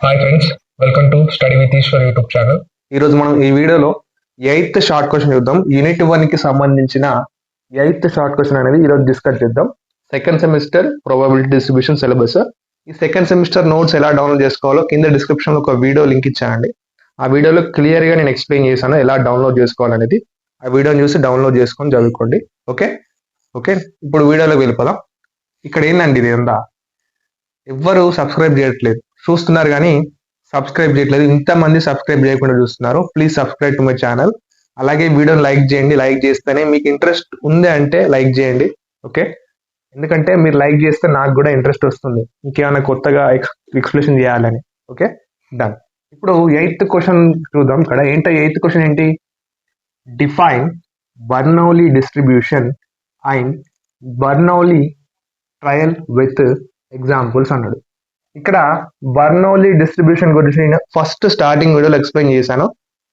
Hi friends, welcome to study with Eshwar YouTube channel. ఈరోజు మనం ఈ వీడియోలో ఎయిత్ షార్ట్ క్వశ్చన్ చూద్దాం. యూనిట్ 1 కి సంబంధించిన ఎయిత్ షార్ట్ క్వశ్చన్ అనేది ఈరోజు డిస్కస్ చేద్దాం. Second semester probability distribution syllabus. ఈ సెకండ్ సెమిస్టర్ నోట్స్ ఎలా డౌన్లోడ్ చేసుకోవాలో కింద డిస్క్రిప్షన్ లో ఒక వీడియో లింక్ ఇచ్చానండి. ఆ వీడియోలో క్లియర్ గా నేను ఎక్స్ప్లెయిన్ చేశాను ఎలా డౌన్లోడ్ చేసుకోవాలనేది. ఆ వీడియోని చూసి డౌన్లోడ్ చేసుకొని చదువుకోండి. ఓకే ఓకే ఇప్పుడు వీడియోలోకి వెళ్ళిపోదాం. ఇక్కడ ఏంటండి, ఇది ఎంత ఎవ్వరు సబ్స్క్రైబ్ చేయట్లేదు, చూస్తున్నారు కానీ సబ్స్క్రైబ్ చేయట్లేదు. ఇంతమంది సబ్స్క్రైబ్ చేయకుండా చూస్తున్నారు. Please subscribe to my channel. అలాగే వీడియోని లైక్ చేయండి. లైక్ చేస్తేనే మీకు ఇంట్రెస్ట్ ఉంది అంటే లైక్ చేయండి. ఓకే, ఎందుకంటే మీరు లైక్ చేస్తే నాకు కూడా ఇంట్రెస్ట్ వస్తుంది ఇంకేమైనా కొత్తగా ఎక్స్ప్లెనేషన్ చేయాలని. Okay, done. ఇప్పుడు ఎయిత్ క్వశ్చన్ చూద్దాం. ఇక్కడ ఎయిత్ క్వశ్చన్ ఏంటి? Define Bernoulli distribution and Bernoulli trial with examples అన్నాడు. ఇక్కడ బర్నౌలీ డిస్ట్రిబ్యూషన్ గురించి నేను ఫస్ట్ స్టార్టింగ్ వీడియోలో ఎక్స్ప్లెయిన్ చేశాను,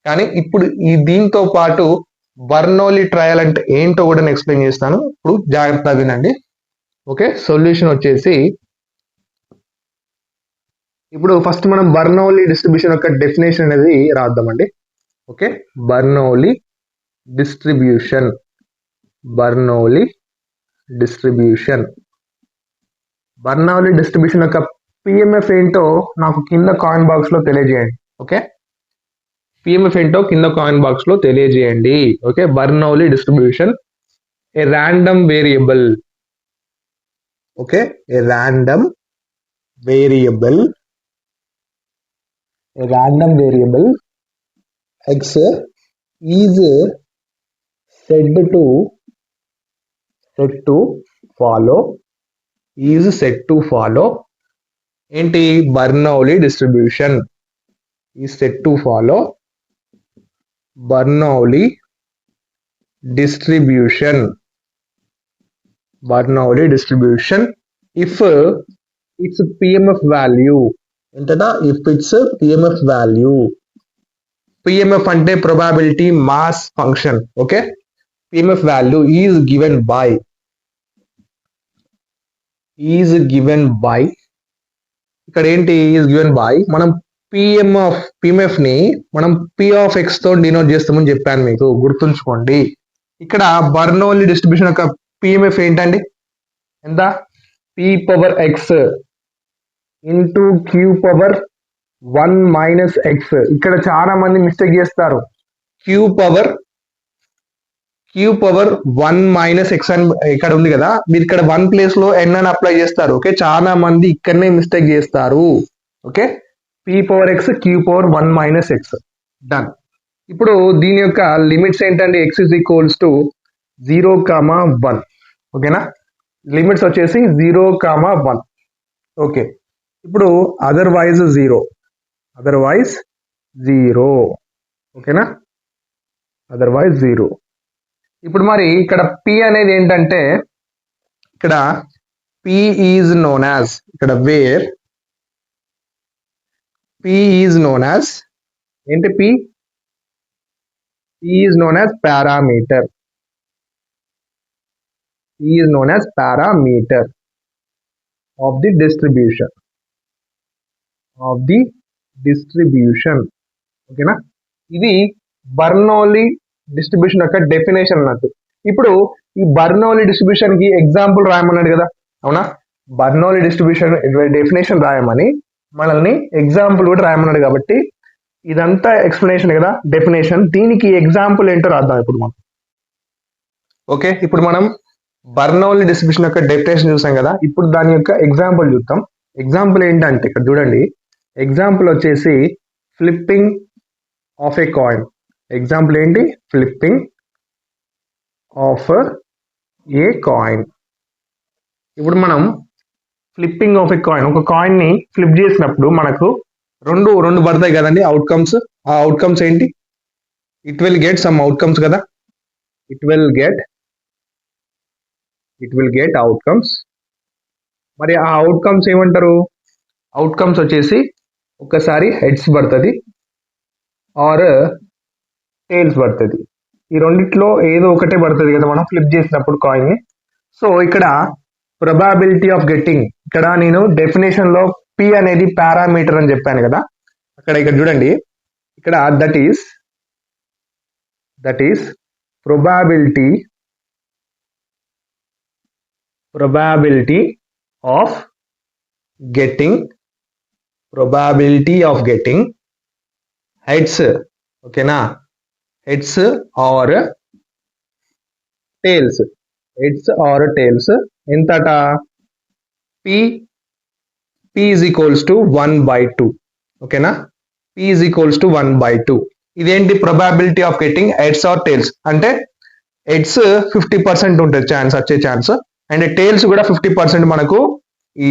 కానీ ఇప్పుడు ఈ దీంతో పాటు బర్నౌలీ ట్రయల్ అంటే ఏంటో కూడా నేను ఎక్స్ప్లెయిన్ చేస్తాను. ఇప్పుడు జాగ్రత్తగా వినండి. ఓకే, సొల్యూషన్ వచ్చేసి ఇప్పుడు ఫస్ట్ మనం బర్నౌలీ డిస్ట్రిబ్యూషన్ యొక్క డెఫినేషన్ అనేది రాద్దామండి. Okay, Bernoulli distribution Bernoulli distribution యొక్క పిఎంఎఫ్ ఏంటో నాకు కింద కామెంట్ బాక్స్ లో తెలియజేయండి. ఓకే, పిఎంఎఫ్ ఏంటో కింద కామెంట్ బాక్స్ లో తెలియజేయండి. Okay, Bernoulli distribution a random variable. Okay, a random variable x is said to follow ఏంటి? Bernoulli distribution is set to follow Bernoulli distribution if its PMF value. ఏంటదా? If its PMF value. PMF అంటే probability mass function. Okay, PMF value is given by ఇక్కడ ఏంటి? Is given by మనం PMF ని మనం P of X తో denote చేస్తామని చెప్పాను మీకు, గుర్తుంచుకోండి. ఇక్కడ బర్నౌలీ డిస్ట్రిబ్యూషన్ యొక్క పిఎంఎఫ్ ఏంటండి? ఎంత? P power x into q power 1 minus x. ఇక్కడ చాలా మంది మిస్టేక్ చేస్తారు. క్యూ పవర్ 1 మైనస్ ఎక్స్ అని ఇక్కడ ఉంది కదా, మీరు ఇక్కడ 1 ప్లేస్ లో ఎన్ అని అప్లై చేస్తారు. ఓకే, చాలా మంది ఇక్కడనే మిస్టేక్ చేస్తారు. Okay, p power x q power 1 minus x. Done. ఇప్పుడు దీని యొక్క లిమిట్స్ ఏంటంటే ఎక్స్ ఇస్ ఈక్వల్స్ టు 0,1. ఓకేనా, లిమిట్స్ వచ్చేసి 0,1. ఓకే, ఇప్పుడు అదర్వైజ్ జీరో. ఓకేనా, అదర్వైజ్ జీరో. ఇప్పుడు మరి ఇక్కడ పి అనేది ఏంటంటే, ఇక్కడ పి ఈజ్ నోన్ యాజ్, ఇక్కడ where P is known as ఏంటి? P is known as parameter. Of the distribution. ఓకేనా, ఇది బర్నౌలీ డిస్ట్రిబ్యూషన్ యొక్క డెఫినేషన్ అన్నట్టు. ఇప్పుడు ఈ బర్నౌలీ డిస్ట్రిబ్యూషన్ కి ఎగ్జాంపుల్ రాయమన్నాడు కదా, అవునా? బర్నౌలీ డిస్ట్రిబ్యూషన్ డెఫినేషన్ రాయమని మనల్ని ఎగ్జాంపుల్ కూడా రాయమన్నాడు. కాబట్టి ఇదంతా ఎక్స్ప్లెనేషన్ కదా, డెఫినేషన్. దీనికి ఎగ్జాంపుల్ ఏంటో రాద్దాం ఇప్పుడు మనం. ఓకే, ఇప్పుడు మనం బర్నౌలీ డిస్ట్రిబ్యూషన్ యొక్క డెఫినేషన్ చూసాం కదా, ఇప్పుడు దాని యొక్క ఎగ్జాంపుల్ చూద్దాం. ఎగ్జాంపుల్ ఏంటంటే ఇక్కడ చూడండి, ఎగ్జాంపుల్ వచ్చేసి flipping of a coin. Example ఏంటి? Flipping of a coin. ఇప్పుడు మనం ఫ్లిప్పింగ్ ఆఫ్ ఏ కాయిన్, ఒక కాయిన్ ని ఫ్లిప్ చేసినప్పుడు మనకు రెండు పడతాయి కదండి అవుట్కమ్స్. ఆ అవుట్కమ్స్ ఏంటి? It will get some outcomes కదా, ఇట్ విల్ గెట్ అవుట్కమ్స్. మరి ఆ అవుట్కమ్స్ ఏమంటారు? అవుట్కమ్స్ వచ్చేసి ఒకసారి హెడ్స్ పడుతుంది ఆర్ టైల్స్ పడుతుంది. ఈ రెండిట్లో ఏదో ఒకటే పడుతుంది కదా మనం ఫ్లిప్ చేసినప్పుడు కాయిన్ ని. సో ఇక్కడ ప్రొబాబిలిటీ ఆఫ్ గెట్టింగ్, ఇక్కడ నేను డెఫినేషన్ లో పి అనేది పారామీటర్ అని చెప్పాను కదా, ఇక్కడ చూడండి, ఇక్కడ that is probability of getting heads, ఓకేనా, heads or tails ఎంతట, p is equals to 1/2, ఓకేనా, p is equals to 1/2. ఇదేంటి, probability of getting heads or tails అంటే హెడ్స్ 50% ఉంటుంది ఛాన్స్, వచ్చే ఛాన్స్, అండ్ టైల్స్ కూడా 50% మనకు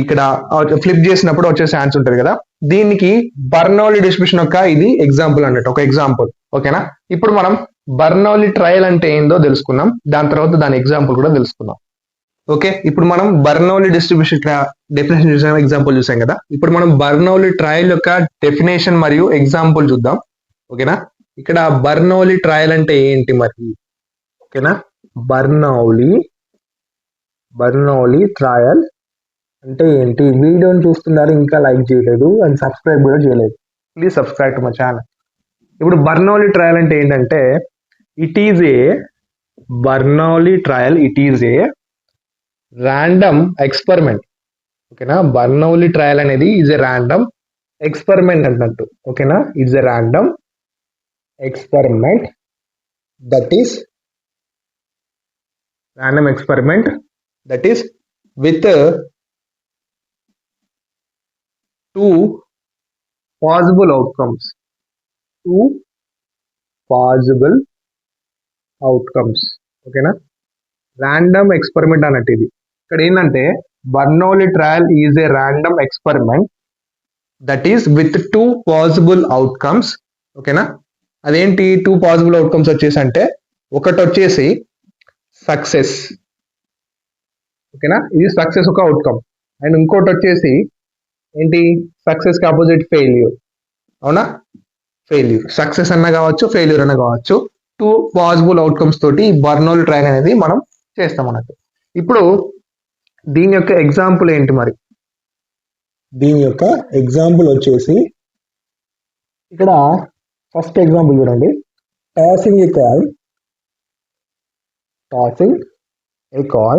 ఇక్కడ ఫ్లిప్ చేసినప్పుడు వచ్చే ఛాన్స్ ఉంటుంది కదా. దీనికి బర్నౌలీ డిస్ట్రిబ్యూషన్ యొక్క ఇది ఎగ్జాంపుల్ అన్నట్టు, ఒక ఎగ్జాంపుల్, ఓకేనా. ఇప్పుడు మనం బర్నౌలీ ట్రయల్ అంటే ఏందో తెలుసుకున్నాం, దాని తర్వాత దాని ఎగ్జాంపుల్ కూడా తెలుసుకున్నాం. ఓకే, ఇప్పుడు మనం బర్నౌలీ డిస్ట్రిబ్యూషన్ డెఫినేషన్ చూసాం, ఎగ్జాంపుల్ చూసాం కదా. ఇప్పుడు మనం బర్నౌలీ ట్రయల్ యొక్క డెఫినేషన్ మరియు ఎగ్జాంపుల్ చూద్దాం, ఓకేనా. ఇక్కడ బర్నౌలీ ట్రయల్ అంటే ఏంటి మరి, ఓకేనా. బర్నౌలీ ట్రయల్ అంటే ఏంటి, వీడియోని చూస్తున్నారు ఇంకా లైక్ చేయలేదు అండ్ సబ్స్క్రైబ్ కూడా చేయలేదు, please subscribe to my channel. ఇప్పుడు బర్నౌలీ ట్రయల్ అంటే ఏంటంటే, it is a random experiment, ఓకేనా. బర్నౌలీ ట్రయల్ అనేది ఈజ్ ఏ ర్యాండమ్ ఎక్స్పెరిమెంట్ అన్నట్టు, ఓకేనా. It's a random experiment that is with two possible outcomes, ఓకేనా. ర్యాండమ్ ఎక్స్పెరిమెంట్ అన్నట్టు ఇది. ఇక్కడ ఏంటంటే Bernoulli trial is a random experiment that is with 2 possible outcomes, ఓకేనా. అదేంటి 2 possible outcomes వచ్చేసి అంటే, ఒకటి వచ్చేసి సక్సెస్, ఓకేనా, ఇది సక్సెస్ ఒక అవుట్కమ్, అండ్ ఇంకోటి వచ్చేసి ఏంటి, సక్సెస్ కి ఆపోజిట్ ఫెయిల్యూర్, అవునా. సక్సెస్ అన్న కావచ్చు, ఫెయిల్యూర్ అన్న కావచ్చు, 2 possible outcomes తోటి బర్నౌలీ ట్రయల్ అనేది మనం చేస్తాం అన్నట్టు. ఇప్పుడు దీని యొక్క ఎగ్జాంపుల్ ఏంటి మరి, దీని యొక్క ఎగ్జాంపుల్ వచ్చేసి ఇక్కడ ఫస్ట్ ఎగ్జాంపుల్ చూడండి, టాసింగ్ ఏ కాయిన్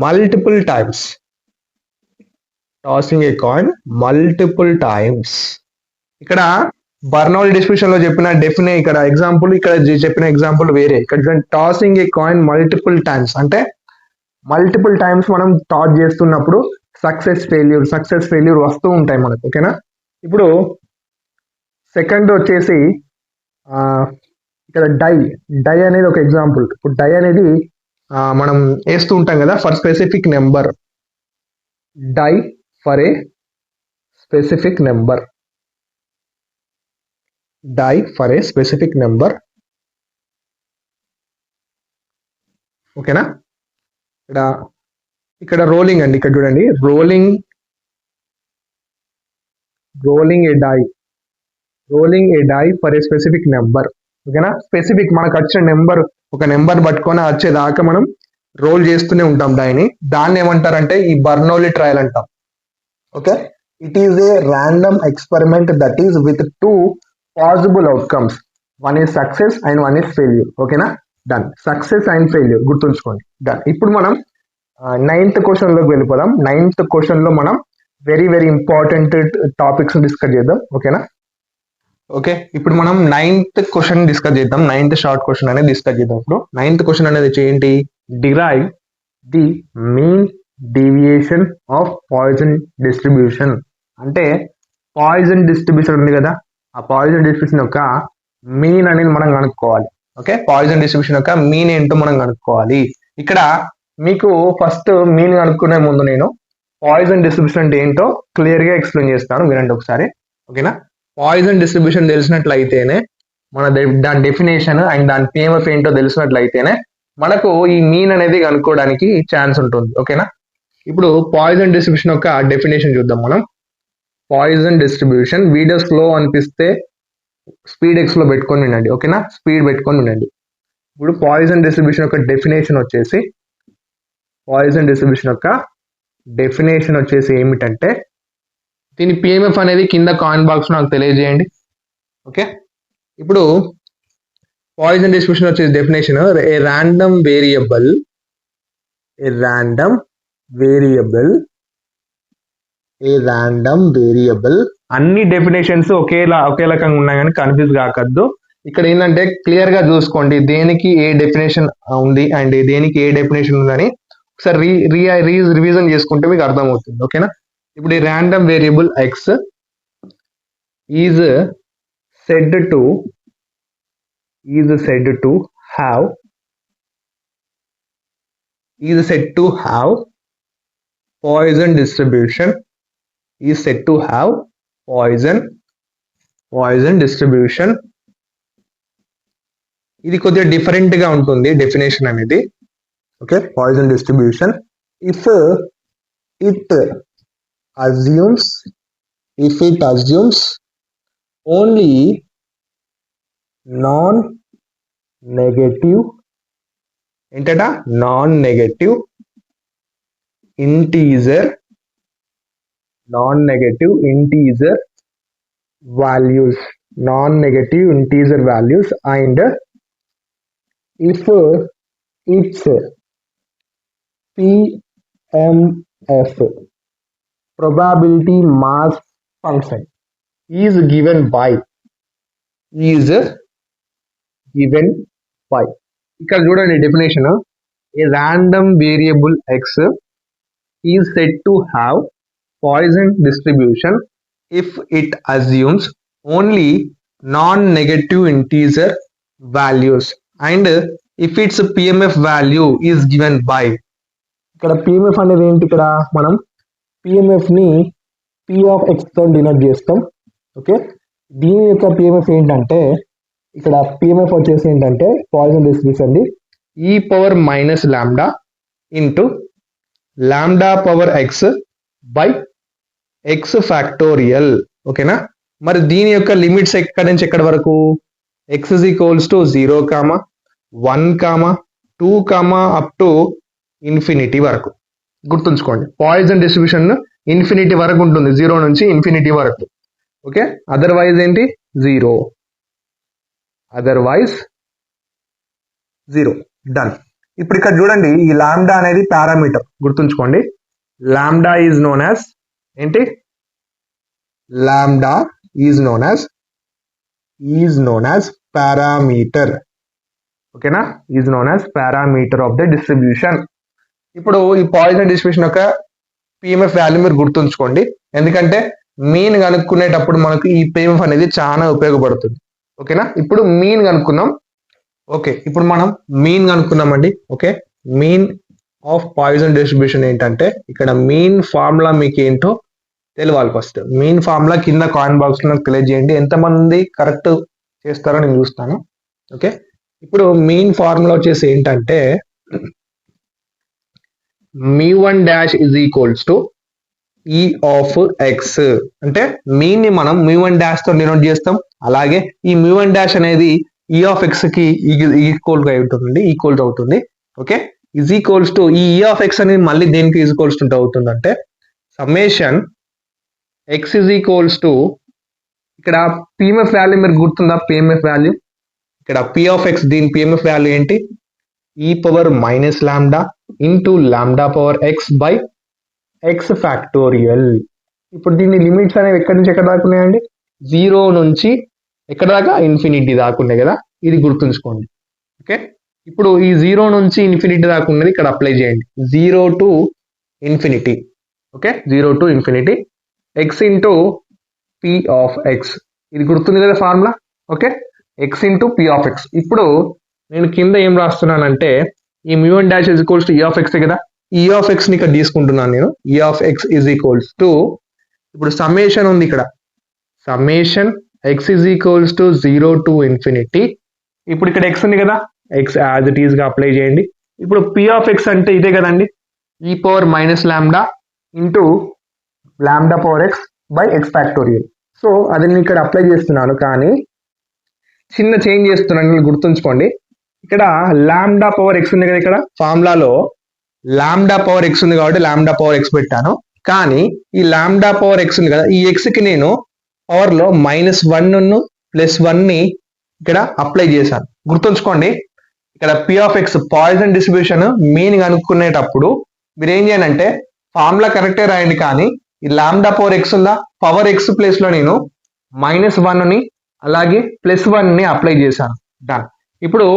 మల్టిపుల్ టైమ్స్. ఇక్కడ బర్నౌలీ డిస్ట్రిబ్యూషన్ లో చెప్పిన ఇక్కడ ఎగ్జాంపుల్, ఇక్కడ చెప్పిన ఎగ్జాంపుల్ వేరే. ఇక్కడ టాసింగ్ ఏ కాయిన్ మల్టిపుల్ టైమ్స్ అంటే మల్టిపుల్ టైమ్స్ మనం టాస్ చేస్తున్నప్పుడు సక్సెస్ ఫెయిల్యూర్ వస్తూ ఉంటాయి మనకు, ఓకేనా. ఇప్పుడు సెకండ్ వచ్చేసి ఇక్కడ డై అనేది ఒక ఎగ్జాంపుల్. ఇప్పుడు డై అనేది మనం వేస్తూ ఉంటాం కదా for specific number, die for a specific number, ఓకేనా. ఇక్కడ రోలింగ్ అండి, ఇక్కడ చూడండి, rolling a die for a specific number, ఓకేనా. స్పెసిఫిక్ మనకు వచ్చిన నెంబర్, ఒక నెంబర్ పట్టుకొని వచ్చేదాకా మనం రోల్ చేస్తూనే ఉంటాం డైని. దాన్ని ఏమంటారంటే ఈ బర్నౌలీ ట్రయల్ అంటాం, okay. It is a random experiment that is with 2 possible outcomes, one is success and one is failure, ఓకేనా. డన్, సక్సెస్ అండ్ ఫెయిల్యూర్ గుర్తుంచుకోండి, డన్. ఇప్పుడు మనం 9th క్వశ్చన్ లోకి వెళ్ళిపోదాం. 9th క్వశ్చన్ లో మనం వెరీ ఇంపార్టెంట్ టాపిక్స్ డిస్కస్ చేద్దాం, ఓకేనా. ఓకే, ఇప్పుడు మనం 9th క్వశ్చన్ డిస్కస్ చేద్దాం. 9th షార్ట్ క్వశ్చన్ అనేది డిస్కస్ చేద్దాం. ఇప్పుడు 9th క్వశ్చన్ అనేది ఏంటి, derive the mean deviation of poison distribution. అంటే పాయిజన్ డిస్ట్రిబ్యూషన్ ఉంది కదా, ఆ పాయిజన్ డిస్ట్రిబ్యూషన్ యొక్క మీన్ అనేది మనం కనుక్కోవాలి, ఓకే. పాయిజన్ డిస్ట్రిబ్యూషన్ యొక్క మీన్ ఏంటో మనం కనుక్కోవాలి. ఇక్కడ మీకు ఫస్ట్ మీన్ కనుక్కునే ముందు నేను పాయిజన్ డిస్ట్రిబ్యూషన్ అంటే ఏంటో క్లియర్ గా ఎక్స్ప్లెయిన్ చేస్తాను, వినండి ఒకసారి, ఓకేనా. పాయిజన్ డిస్ట్రిబ్యూషన్ తెలిసినట్లయితేనే దాని డెఫినేషన్ అండ్ దాని పిఎంఎఫ్ ఏంటో తెలిసినట్లయితేనే మనకు ఈ మీన్ అనేది కనుక్కోవడానికి ఛాన్స్ ఉంటుంది, ఓకేనా. ఇప్పుడు పాయిజన్ డిస్ట్రిబ్యూషన్ యొక్క డెఫినేషన్ చూద్దాం మనం. పాయిజన్ డిస్ట్రిబ్యూషన్, వీడియో స్లో అనిపిస్తే స్పీడ్ ఎక్స్ లో పెట్టుకొని వినండి, ఓకేనా. స్పీడ్ పెట్టుకొని వినండి. ఇప్పుడు పాయిజన్ డిస్ట్రిబ్యూషన్ యొక్క డెఫినేషన్ వచ్చేసి ఏమిటంటే, దీని పిఎంఎఫ్ అనేది కింద కాయిన్ బాక్స్ నాకు తెలియజేయండి. ఓకే, ఇప్పుడు పాయిజన్ డిస్ట్రిబ్యూషన్ వచ్చే డెఫినేషన్ ఏ ర్యాండమ్ వేరియబుల్ అన్ని డెఫినేషన్స్ ఒకే రకంగా ఉన్నాయి కానీ కన్ఫ్యూజ్ కాకద్దు. ఇక్కడ ఏంటంటే క్లియర్ గా చూసుకోండి దేనికి ఏ డెఫినేషన్ ఉంది అండ్ దేనికి ఏ డెఫినేషన్ ఉందని ఒకసారి రివిజన్ చేసుకుంటే మీకు అర్థమవుతుంది. ఓకేనా, ఇప్పుడు ఈ random variable X is said to have Poisson distribution ఇది కొద్దిగా డిఫరెంట్ గా ఉంటుంది డెఫినేషన్ అనేది. Okay, Poisson distribution if it assumes only non negative integer values and if its PMF probability mass function is given by ఇక్కడ చూడండి definition A random variable X is said to have Poisson distribution if it assumes only non negative integer values and if its PMF value is given by. ఇక్కడ PMF అనేది ఏంటి? ఇక్కడ మనం PMF ని P of X తో denote చేస్తాం. Okay, దీని యొక్క పిఎంఎఫ్ ఏంటంటే ఇక్కడ పిఎంఎఫ్ వచ్చేసి ఏంటంటే పాయిజన్ డిస్ట్రిబ్యూషన్ ది ఈ power minus lambda into lambda power X by X factorial. ఓకేనా, మరి దీని యొక్క లిమిట్స్ ఎక్కడి నుంచి ఎక్కడి వరకు? X is equals to 0, 1, 2, up to infinity వరకు. గుర్తుంచుకోండి, పాయిజన్ డిస్ట్రిబ్యూషన్ ఇన్ఫినిటీ వరకు ఉంటుంది, 0 నుంచి ఇన్ఫినిటీ వరకు. ఓకే, అదర్వైజ్ ఏంటి? 0. డన్. ఇప్పుడు ఇక్కడ చూడండి, ఈ లాంబ్డా అనేది పారామీటర్, గుర్తుంచుకోండి. లాంబ్డా ఈజ్ నోన్ యాజ్ ఏంటి? Lambda is known as parameter. ఓకేనా, is known as parameter of the distribution. ఇప్పుడు ఈ పాయిజన్ డిస్ట్రిబ్యూషన్ యొక్క పిఎంఎఫ్ వాల్యూ మీరు గుర్తుంచుకోండి, ఎందుకంటే మీన్ కనుక్కునేటప్పుడు మనకు ఈ పిఎంఎఫ్ అనేది చాలా ఉపయోగపడుతుంది. ఓకేనా, ఇప్పుడు మీన్ కనుక్కున్నాం. ఓకే, ఇప్పుడు మనం మీన్ కనుక్కున్నామండి. Okay, mean of poison distribution ఏంటంటే ఇక్కడ మీన్ ఫార్ములా మీకు ఏంటో తెలియాలి. ఫస్ట్ మీన్ ఫార్ములా కింద కాయిన్ బాక్స్ నాకు తెలియజేయండి, ఎంతమంది కరెక్ట్ చేస్తారో నేను చూస్తాను. ఓకే, ఇప్పుడు మీన్ ఫార్ములా వచ్చేసి ఏంటంటే μ1 ఈజ్ ఈక్వల్స్ టు ఈ ఆఫ్ ఎక్స్. అంటే మీన్ ని మనం μ1 తో డినోట్ చేస్తాం. అలాగే ఈ μ1 అనేది ఈ ఆఫ్ ఎక్స్ కి ఈక్వల్ అవుతుంది. ఓకే, ఈజ్ ఈక్వల్స్ టు ఈ ఆఫ్ ఎక్స్ అనేది మళ్ళీ దేనికి ఈక్వల్స్ టు అవుతుంది అంటే summation X is equals to ఇక్కడ పిఎంఎఫ్ వాల్యూ మీరు గుర్తుందా? పిఎంఎఫ్ వాల్యూ ఇక్కడ పి ఆఫ్ ఎక్స్, దీని పిఎంఎఫ్ వాల్యూ ఏంటి? ఈ power minus lambda into lambda power X by X factorial. ఇప్పుడు దీని లిమిట్స్ అనేవి ఎక్కడి నుంచి ఎక్కడ దాకా ఉన్నాయండి? 0 నుంచి ఎక్కడ దాకా? ఇన్ఫినిటీ దాకా ఉన్నాయి కదా, ఇది గుర్తుంచుకోండి. ఓకే, ఇప్పుడు ఈ 0 నుంచి ఇన్ఫినిటీ దాకా ఉన్నది ఇక్కడ అప్లై చేయండి. 0 to infinity. Okay, 0 to infinity X into P of X, ఇది గుర్తుంది కదా formula. Okay, X into P of X. ఇప్పుడు నేను కింద ఏం రాస్తున్నానంటే ఈ μ1 ఈజ్ ఈక్వల్స్ టు ఈ ఆఫ్ ఎక్స్ కదా, ఈ ఆఫ్ ఎక్స్ ని ఇక్కడ తీసుకుంటున్నాను నేను. ఈ of X is equals to ఇప్పుడు సమ్మేషన్ ఉంది ఇక్కడ, summation X is equals to 0 to infinity. ఇప్పుడు ఇక్కడ ఎక్స్ ఉంది కదా, ఎక్స్ యాజ్ ఇట్ ఈస్ గా అప్లై చేయండి. ఇప్పుడు పి ఆఫ్ ఎక్స్ అంటే ఇదే కదండి, ఈ power minus lambda into lambda power X by X factorial. So అది నేను ఇక్కడ అప్లై చేస్తున్నాను, కానీ చిన్న చేంజ్ చేస్తున్నాను, గుర్తుంచుకోండి. ఇక్కడ లాంబ్డా పవర్ ఎక్స్ ఉంది కదా, ఇక్కడ ఫార్ములాలో లాంబ్డా పవర్ ఎక్స్ ఉంది కాబట్టి లాంబ్డా పవర్ ఎక్స్ పెట్టాను. కానీ ఈ లాంబ్డా పవర్ ఎక్స్ ఉంది కదా, ఈ ఎక్స్ కి నేను పవర్ లో -1 +1 ని ఇక్కడ అప్లై చేశాను. గుర్తుంచుకోండి, ఇక్కడ P of X poison distribution meaning అనుకునేటప్పుడు మీరు ఏం చేయాలంటే ఫార్ములా కరెక్టే రాయండి, కానీ ఈ లాంబ్డా పవర్ ఎక్స్ ఉందా, పవర్ ఎక్స్ ప్లేస్ లో నేను -1 ని అలాగే +1 ని అప్లై చేశాను. డన్. ఇప్పుడు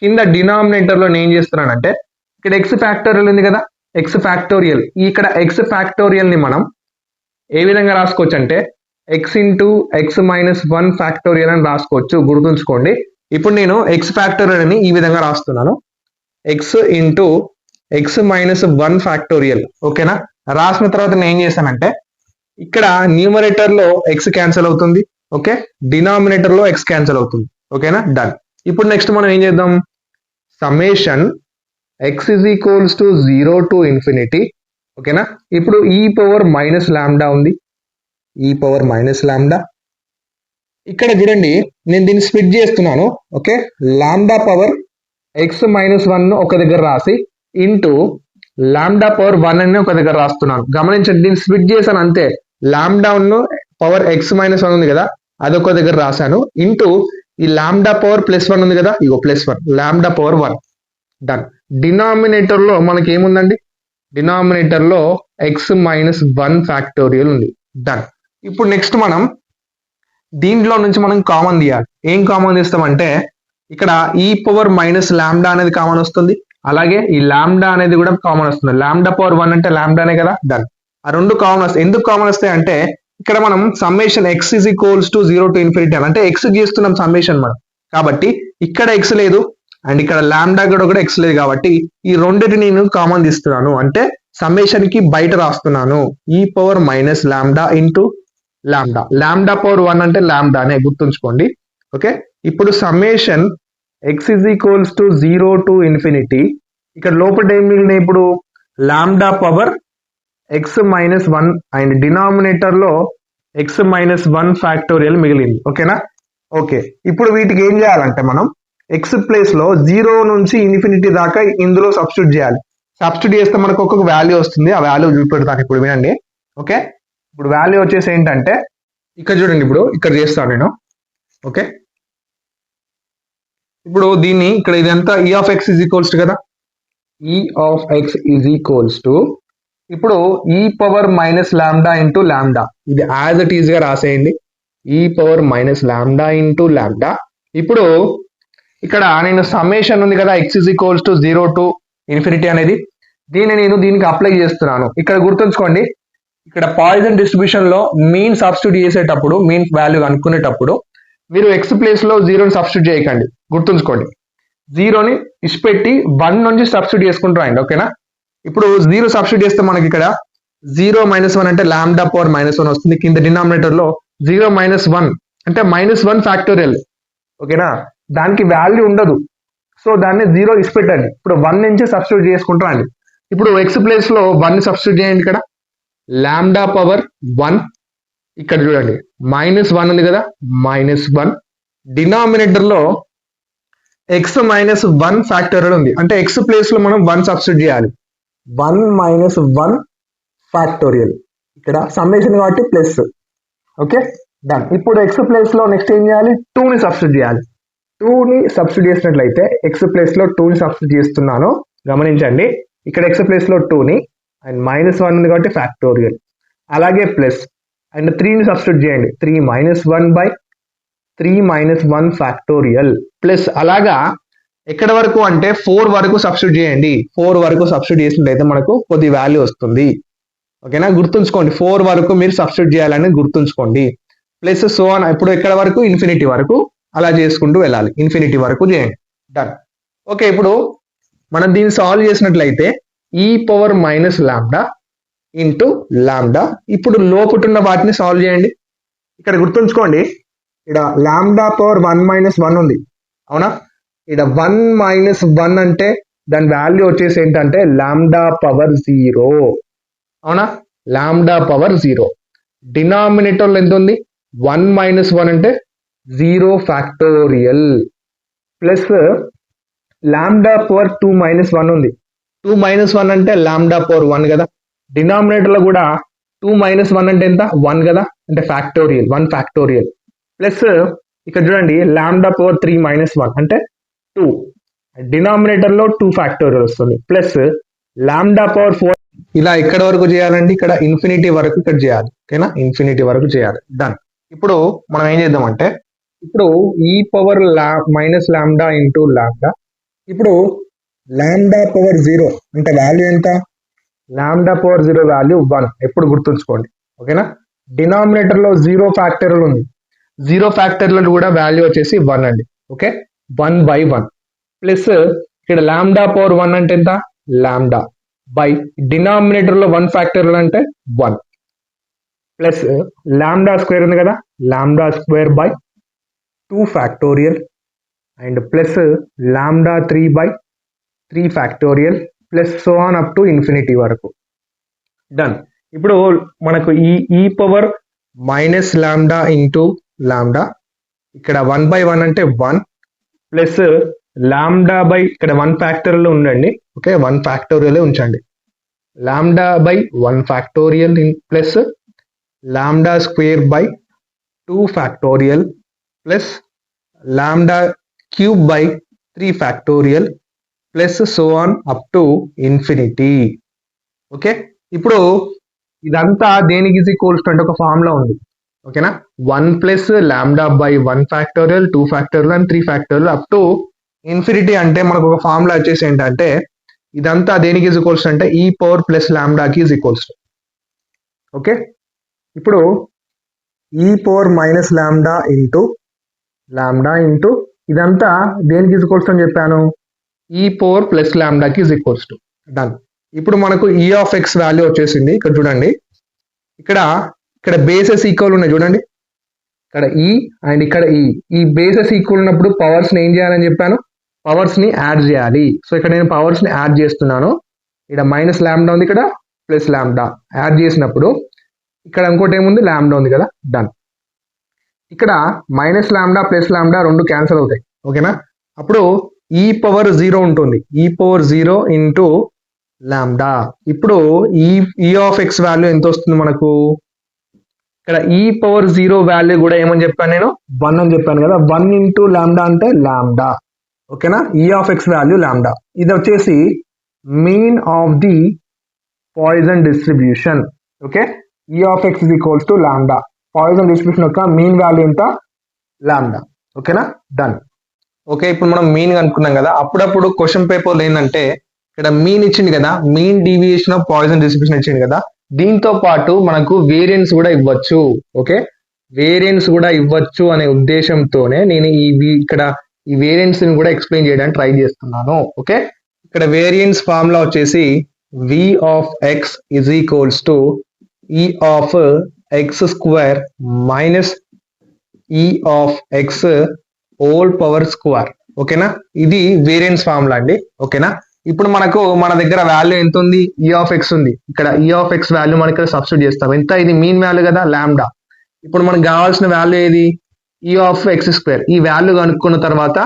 కింద డినామినేటర్ లో నేను ఏం చేస్తున్నానంటే ఇక్కడ ఎక్స్ ఫ్యాక్టోరియల్ ఉంది కదా, ఎక్స్ ఫ్యాక్టోరియల్, ఇక్కడ ఎక్స్ ఫ్యాక్టోరియల్ ని మనం ఏ విధంగా రాసుకోవచ్చు అంటే ఎక్స్ ఇంటూ ఎక్స్ -1 ఫ్యాక్టోరియల్ అని రాసుకోవచ్చు. గుర్తుంచుకోండి, ఇప్పుడు నేను ఎక్స్ ఫ్యాక్టోరియల్ అని ఈ విధంగా రాస్తున్నాను, ఎక్స్ ఇంటూ ఎక్స్ -1 ఫ్యాక్టోరియల్. ఓకేనా, రాసిన తర్వాత నేను ఏం చేశానంటే ఇక్కడ న్యూమరేటర్ లో ఎక్స్ క్యాన్సిల్ అవుతుంది, ఓకే, డినామినేటర్ లో ఎక్స్ క్యాన్సిల్ అవుతుంది. ఓకేనా, డన్. ఇప్పుడు నెక్స్ట్ మనం ఏం చేద్దాం, summation X is equals to 0 to infinity. ఓకేనా, ఇప్పుడు ఈ పవర్ మైనస్ లాంబ్డా ఉంది, ఈ పవర్ మైనస్ లాంబ్డా. ఇక్కడ చూడండి నేను దీన్ని స్ప్లిట్ చేస్తున్నాను, ఓకే, లాంబ్డా పవర్ ఎక్స్ -1 ఒక దగ్గర రాసి ఇంటూ లాంబ్డా పవర్ 1 అని ఒక దగ్గర రాస్తున్నాను. గమనించండి, దీన్ని స్ప్లిట్ చేశాను అంతే. లాంబ్డా పవర్ ఎక్స్ -1 ఉంది కదా, అదొక దగ్గర రాశాను ఇంటూ ఈ లాంబ్డా పవర్ +1 ఉంది కదా, ఇగో +1 లాంబ్డా పవర్ 1. డన్. డినామినేటర్ లో మనకి ఏముందండి, డినామినేటర్ లో ఎక్స్ -1 ఫ్యాక్టోరియల్ ఉంది. డన్. ఇప్పుడు నెక్స్ట్ మనం దీంట్లో నుంచి మనం కామన్ తీయాలి. ఏం కామన్ తీస్తామంటే ఇక్కడ ఈ పవర్ మైనస్ లాంబ్డా అనేది కామన్ వస్తుంది, అలాగే ఈ లాంబ్డా అనేది కూడా కామన్ వస్తుంది. లాంబ్డా పవర్ 1 అంటే లాంబ్డానే కదా. డన్. ఆ రెండు కామన్ వస్తాయి. ఎందుకు కామన్ వస్తాయి అంటే ఇక్కడ మనం summation X is equals to 0 to infinity అంటే ఎక్స్ గీస్తున్నాం సమ్మేషన్ మనం, కాబట్టి ఇక్కడ ఎక్స్ లేదు అండ్ ఇక్కడ లాంబ్డా కూడా ఎక్స్ లేదు, కాబట్టి ఈ రెండింటిని నేను కామన్ తీస్తున్నాను, అంటే సమ్మేషన్ కి బయట రాస్తున్నాను ఈ power minus lambda into lambda. Lambda power 1 అంటే లాంబ్డా అనే గుర్తుంచుకోండి. ఓకే, ఇప్పుడు summation X is equals to 0 to infinity, ఇక్కడ లోపల ఏం మిగిలినాయి ఇప్పుడు lambda power X -1 and denominator లో ఎక్స్ -1 ఫ్యాక్టోరియల్ మిగిలింది. ఓకేనా, ఓకే. ఇప్పుడు వీటికి ఏం చేయాలంటే మనం ఎక్స్ ప్లేస్ లో 0 నుంచి ఇన్ఫినిటీ దాకా ఇందులో సబ్స్టిట్యూట్ చేయాలి. సబ్స్టిట్యూట్ చేస్తే మనకు ఒక్కొక్క వాల్యూ వస్తుంది, ఆ వాల్యూ చూపెడతాను ఇప్పుడు వినండి. ఓకే, ఇప్పుడు వాల్యూ వచ్చేసి ఏంటంటే ఇక్కడ చూడండి, ఇప్పుడు ఇక్కడ చేస్తాను నేను. ఓకే, ఇప్పుడు దీన్ని ఇక్కడ ఇదంతా ఈ of X is equals to కదా, ఈ of X is equals to ఇప్పుడు e power minus lambda into lambda, ఇది యాజ్ ఇట్ ఈజ్ గా రాసేయండి, ఈ power minus lambda into lambda. ఇప్పుడు ఇక్కడ నేను సమ్మేషన్ ఉంది కదా X is equals to 0 to infinity అనేది, దీన్ని నేను దీనికి అప్లై చేస్తున్నాను. ఇక్కడ గుర్తుంచుకోండి, ఇక్కడ పాయిజన్ డిస్ట్రిబ్యూషన్ లో మీన్ సబ్స్టిట్యూట్ చేసేటప్పుడు, మీన్ వాల్యూ అనుకునేటప్పుడు మీరు ఎక్స్ ప్లేస్ లో 0ని సబ్స్టిట్యూట్ చేయకండి. గుర్తుంచుకోండి, 0ని ఇచ్చిపెట్టి 1 నుంచి సబ్స్టిట్యూట్ చేసుకుంటూ రాయండి. ఓకేనా, ఇప్పుడు 0 సబ్స్టిట్యూట్ చేస్తే మనకి ఇక్కడ 0 -1 అంటే లాంబ్డా పవర్ -1 వస్తుంది. కింద డినామినేటర్ లో 0 -1 అంటే -1 ఫ్యాక్టోరియల్. ఓకేనా, దానికి వాల్యూ ఉండదు, సో దాన్ని 0 ఇచ్చిపెట్టండి. ఇప్పుడు 1 నుంచి సబ్స్టిట్యూట్ చేసుకుంటూ రండి. ఇప్పుడు ఎక్స్ ప్లేస్ లో 1 సబ్స్టిట్యూట్ చేయండి. ఇక్కడ లాంబ్డా పవర్ 1, ఇక్కడ చూడండి -1 ఉంది కదా, -1 డినామినేటర్ లో ఎక్స్ -1 ఫ్యాక్టోరియల్ ఉంది, అంటే ఎక్స్ ప్లేస్ లో మనం 1 సబ్స్టిట్యూట్ చేయాలి. 1 -1 ఫ్యాక్టోరియల్, ఇక్కడ సమ్మేషన్ కాబట్టి ప్లస్. Okay, done. ఇప్పుడు ఎక్స్ ప్లేస్ లో నెక్స్ట్ ఏం చేయాలి, 2ని సబ్స్టిట్యూట్ చేయాలి. 2ని సబ్స్టిట్యూట్ చేసినట్లయితే ఎక్స్ ప్లేస్ లో 2ని సబ్స్టిట్యూట్ చేస్తున్నాను. గమనించండి, ఇక్కడ ఎక్స్ ప్లేస్ లో 2ని అండ్ -1 ఉంది కాబట్టి ఫ్యాక్టోరియల్, అలాగే ప్లస్ అండ్ 3ని సబ్స్టిట్యూట్ చేయండి. 3 -1 బై 3 -1 ఫ్యాక్టోరియల్ ప్లస్, అలాగా ఎక్కడ వరకు అంటే 4 వరకు సబ్స్టిట్యూట్ చేయండి. 4 వరకు సబ్స్టిట్యూట్ చేసినట్లయితే మనకు కొద్ది వాల్యూ వస్తుంది. ఓకేనా, గుర్తుంచుకోండి 4 వరకు మీరు సబ్స్టిట్యూట్ చేయాలని గుర్తుంచుకోండి. ప్లస్ సో ఆన్, ఇప్పుడు ఎక్కడ వరకు ఇన్ఫినిటీ వరకు అలా చేసుకుంటూ వెళ్ళాలి, ఇన్ఫినిటీ వరకు చేయండి. డన్. ఓకే, ఇప్పుడు మనం దీన్ని సాల్వ్ చేసినట్లయితే ఈ power minus lambda into lambda. ఇప్పుడు లోపుటున్న వాటిని సాల్వ్ చేయండి. ఇక్కడ గుర్తుంచుకోండి, ఇక్కడ లాంబ్డా పవర్ 1 -1 ఉంది, అవునా. ఇక్కడ 1 -1 అంటే దాని వాల్యూ వచ్చేసి ఏంటంటే లాంబ్డా పవర్ 0, అవునా, లాంబ్డా పవర్ 0. డినామినేటర్ లో ఎంత ఉంది, 1 -1 అంటే 0 ఫ్యాక్టోరియల్ ప్లస్ లాంబ్డా పవర్ 2 -1 ఉంది. 2 -1 అంటే లాంబ్డా పవర్ 1 కదా. డినామినేటర్ లో కూడా 2 మైనస్ 1 అంటే ఎంత 1 కదా, అంటే ఫ్యాక్టోరియల్ 1 ఫ్యాక్టోరియల్ ప్లస్ ఇక్కడ చూడండి లాంబ్డా పవర్ 3 మైనస్ 1 అంటే 2, డినామినేటర్ లో 2 ఫ్యాక్టోరియల్ వస్తుంది ప్లస్ లాంబ్డా పవర్ 4. ఇలా ఎక్కడ వరకు చేయాలండి, ఇక్కడ ఇన్ఫినిటీ వరకు ఇక్కడ చేయాలి. ఓకేనా, ఇన్ఫినిటీ వరకు చేయాలి. డన్. ఇప్పుడు మనం ఏం చేద్దామంటే ఇప్పుడు e power minus lambda into lambda, ఇప్పుడు లాంబ్డా పవర్ 0 అంటే వాల్యూ ఎంత, లాంబ్డా పవర్ 0 వాల్యూ 1 ఎప్పుడు గుర్తుంచుకోండి. ఓకేనా, డినామినేటర్ లో 0 ఫ్యాక్టోరియల్ ఉంది, 0 ఫ్యాక్టోరియల్ కూడా వాల్యూ వచ్చేసి 1 అండి. ఓకే, 1/1 ప్లస్ ఇక్కడ లాంబ్డా పవర్ 1 అంటే ఎంత లాంబ్డా బై డినామినేటర్ లో 1 ఫ్యాక్టోరియల్ అంటే 1 ప్లస్ లాంబ్డా స్క్వేర్ ఉంది కదా, lambda square by 2 factorial and plus lambda 3/3 factorial plus so on up to infinity వరకు. డన్. ఇప్పుడు మనకు ఈ power minus lambda into lambda, ఇక్కడ 1/1 అంటే 1 ప్లస్ లాంబ్డా బై ఇక్కడ 1 ఫ్యాక్టోరియల్ ఉండండి. ఓకే, 1 ఫ్యాక్టోరియల్ ఉంచండి, lambda by 1 factorial plus lambda square by 2 factorial plus lambda cube by 3 factorial plus so on up to infinity. Okay, ఇప్పుడు ఇదంతా దేనికి is equals to అంటే ఒక ఫార్ములా ఉంది. ఓకేనా, 1 plus lambda by 1 factorial 2 factorial and 3 factorial up to infinity. అంటే మనకు ఒక ఫార్ములా వచ్చేసి ఏంటంటే ఇదంతా దేనికి ఈజ్ ఈక్వల్స్ అంటే ఈ పవర్ ప్లస్ లాంబ్డాకి ఈజ్ ఈక్వల్స్. ఓకే, ఇప్పుడు e power minus lambda into ఇదంతా దేనికి ఈజ్ ఈక్వల్స్ అని చెప్పాను, ఈ పవర్ ప్లస్ లాంబ్డాకి ఈజ్ ఈక్వల్స్ టు. డన్. ఇప్పుడు మనకు ఈ ఆఫ్ ఎక్స్ వాల్యూ వచ్చేసింది. ఇక్కడ చూడండి, ఇక్కడ బేసెస్ ఈక్వల్ ఉన్నాయి చూడండి, ఇక్కడ ఈ అండ్ ఇక్కడ ఈ బేసెస్ ఈక్వల్ ఉన్నప్పుడు పవర్స్ ని ఏం చేయాలని చెప్పాను, పవర్స్ ని యాడ్ చేయాలి. సో ఇక్కడ నేను పవర్స్ ని యాడ్ చేస్తున్నాను. ఇక్కడ మైనస్ లాంబ్డా ఉంది, ఇక్కడ ప్లస్ లాంబ్డా యాడ్ చేసినప్పుడు ఇక్కడ ఇంకోటి ఏముంది లాంబ్డా ఉంది కదా. డన్. ఇక్కడ మైనస్ లాంబ్డా ప్లస్ లాంబ్డా రెండు క్యాన్సిల్ అవుతాయి. ఓకేనా, అప్పుడు ఈ పవర్ 0 ఉంటుంది, ఈ పవర్ 0 ఇంటూ లాంబ్డా. ఇప్పుడు ఈ ఆఫ్ ఎక్స్ వాల్యూ ఎంత వస్తుంది మనకు, ఇక్కడ ఈ పవర్ 0 వాల్యూ కూడా ఏమని చెప్పాను నేను 1 అని చెప్పాను కదా, 1 ఇంటూ లాంబ్డా అంటే లాంబ్డా. ఓకేనా, ఈ ఆఫ్ ఎక్స్ వాల్యూ లాంబ్డా. ఇది వచ్చేసి mean of the poison distribution. Okay, e of X is equals to lambda, poison distribution యొక్క మీన్ వాల్యూ ఎంత లాంబ్డా. ఓకేనా, డన్. ఓకే, ఇప్పుడు మనం మీన్ అనుకున్నాం కదా, అప్పుడప్పుడు క్వశ్చన్ పేపర్లో ఏంటంటే ఇక్కడ మీన్ ఇచ్చింది కదా, mean deviation of poison distribution ఇచ్చింది కదా, దీంతో పాటు మనకు వేరియన్స్ కూడా ఇవ్వచ్చు. ఓకే, వేరియన్స్ కూడా ఇవ్వచ్చు అనే ఉద్దేశంతోనే నేను ఇక్కడ ఈ వేరియన్స్ ని కూడా ఎక్స్ప్లెయిన్ చేయడానికి ట్రై చేస్తున్నాను. ఓకే, ఇక్కడ వేరియన్స్ ఫార్ములా వచ్చేసి v of X is equals to ఈ ఆఫ్ ఎక్స్ స్క్వేర్ మైనస్ ఈ of X whole power square. ఓకేనా, ఇది వేరియన్స్ ఫార్ములా అండి. ఓకేనా, ఇప్పుడు మన దగ్గర వాల్యూ ఎంత ఉంది, ఈ ఆఫ్ ఎక్స్ ఉంది. ఇక్కడ ఈ ఆఫ్ ఎక్స్ వాల్యూ మనం ఇక్కడ సబ్స్టిట్యూట్ చేస్తాం. ఎంత, ఇది మీన్ వాల్యూ కదా లాంబ్డా. ఇప్పుడు మనకు కావాల్సిన వాల్యూ ఏది, ఈ ఆఫ్ ఎక్స్ స్క్వేర్. ఈ వాల్యూ కనుక్కున్న తర్వాత